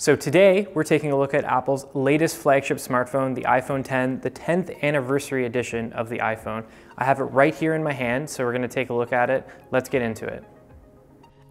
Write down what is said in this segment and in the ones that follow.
So today we're taking a look at Apple's latest flagship smartphone, the iPhone X, the 10th anniversary edition of the iPhone. I have it right here in my hand, so we're going to take a look at it. Let's get into it.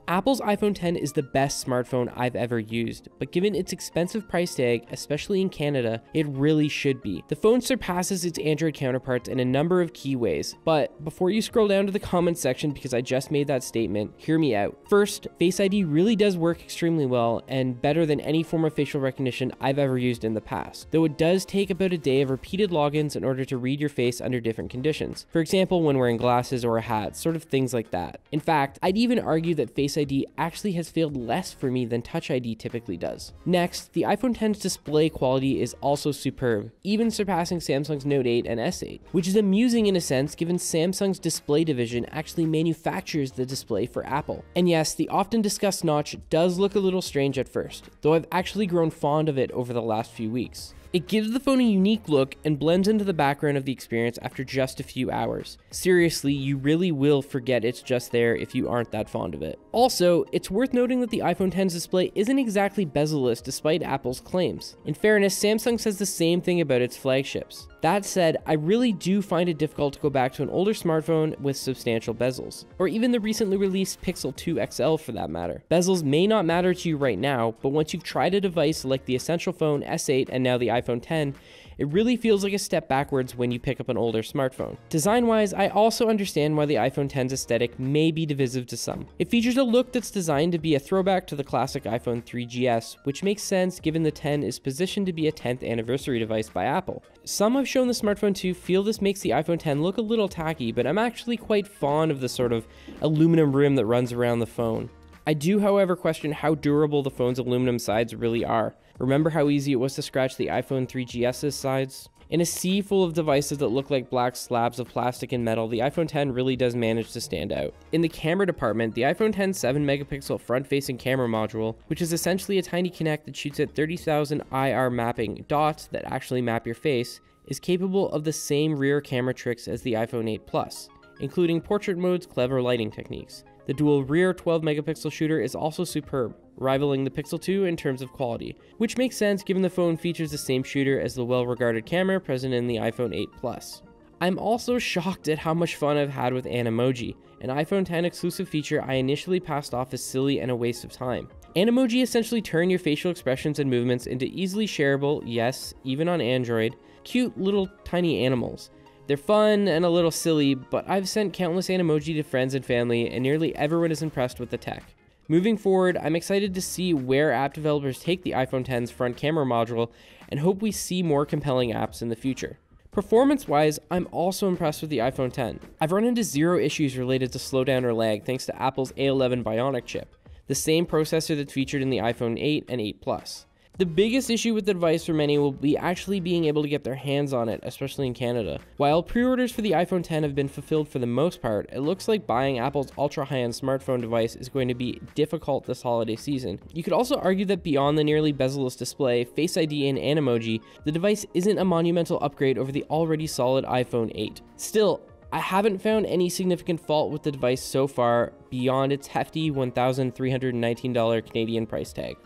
Apple's iPhone X is the best smartphone I've ever used, but given its expensive price tag, especially in Canada, it really should be. The phone surpasses its Android counterparts in a number of key ways, but before you scroll down to the comments section because I just made that statement, hear me out. First, Face ID really does work extremely well and better than any form of facial recognition I've ever used in the past, though it does take about a day of repeated logins in order to read your face under different conditions. For example, when wearing glasses or a hat, sort of things like that. In fact, I'd even argue that Face ID actually has failed less for me than Touch ID typically does. Next, the iPhone X's display quality is also superb, even surpassing Samsung's Note 8 and S8, which is amusing in a sense given Samsung's display division actually manufactures the display for Apple. And yes, the often discussed notch does look a little strange at first, though I've actually grown fond of it over the last few weeks. It gives the phone a unique look and blends into the background of the experience after just a few hours. Seriously, you really will forget it's just there if you aren't that fond of it. Also, it's worth noting that the iPhone X's display isn't exactly bezel-less despite Apple's claims. In fairness, Samsung says the same thing about its flagships. That said, I really do find it difficult to go back to an older smartphone with substantial bezels, or even the recently released Pixel 2 XL for that matter. Bezels may not matter to you right now, but once you've tried a device like the Essential Phone S8 and now the iPhone X, it really feels like a step backwards when you pick up an older smartphone. Design-wise, I also understand why the iPhone X's aesthetic may be divisive to some. It features a look that's designed to be a throwback to the classic iPhone 3GS, which makes sense given the X is positioned to be a 10th anniversary device by Apple. Some have shown the smartphone to feel this makes the iPhone X look a little tacky, but I'm actually quite fond of the sort of aluminum rim that runs around the phone. I do, however, question how durable the phone's aluminum sides really are. Remember how easy it was to scratch the iPhone 3GS's sides? In a sea full of devices that look like black slabs of plastic and metal, the iPhone X really does manage to stand out. In the camera department, the iPhone X's 7-megapixel front-facing camera module, which is essentially a tiny Kinect that shoots at 30,000 IR mapping dots that actually map your face, is capable of the same rear camera tricks as the iPhone 8 Plus, including portrait mode's clever lighting techniques. The dual rear 12-megapixel shooter is also superb, rivaling the Pixel 2 in terms of quality, which makes sense given the phone features the same shooter as the well-regarded camera present in the iPhone 8 Plus. I'm also shocked at how much fun I've had with Animoji, an iPhone X exclusive feature I initially passed off as silly and a waste of time. Animoji essentially turn your facial expressions and movements into easily shareable, yes, even on Android, cute little tiny animals. They're fun and a little silly, but I've sent countless Animoji to friends and family, and nearly everyone is impressed with the tech. Moving forward, I'm excited to see where app developers take the iPhone X's front camera module, and hope we see more compelling apps in the future. Performance-wise, I'm also impressed with the iPhone X. I've run into zero issues related to slowdown or lag thanks to Apple's A11 Bionic chip, the same processor that's featured in the iPhone 8 and 8 Plus. The biggest issue with the device for many will be actually being able to get their hands on it, especially in Canada. While pre-orders for the iPhone X have been fulfilled for the most part, it looks like buying Apple's ultra-high-end smartphone device is going to be difficult this holiday season. You could also argue that beyond the nearly bezel-less display, Face ID, and Animoji, the device isn't a monumental upgrade over the already solid iPhone 8. Still, I haven't found any significant fault with the device so far beyond its hefty $1,319 Canadian price tag.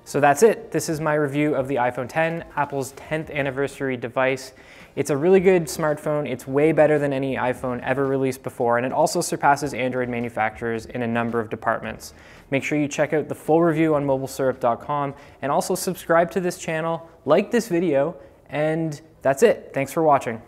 So that's it. This is my review of the iPhone X, Apple's 10th anniversary device. It's a really good smartphone. It's way better than any iPhone ever released before, and it also surpasses Android manufacturers in a number of departments. Make sure you check out the full review on MobileSyrup.com, and also subscribe to this channel, like this video, and that's it. Thanks for watching.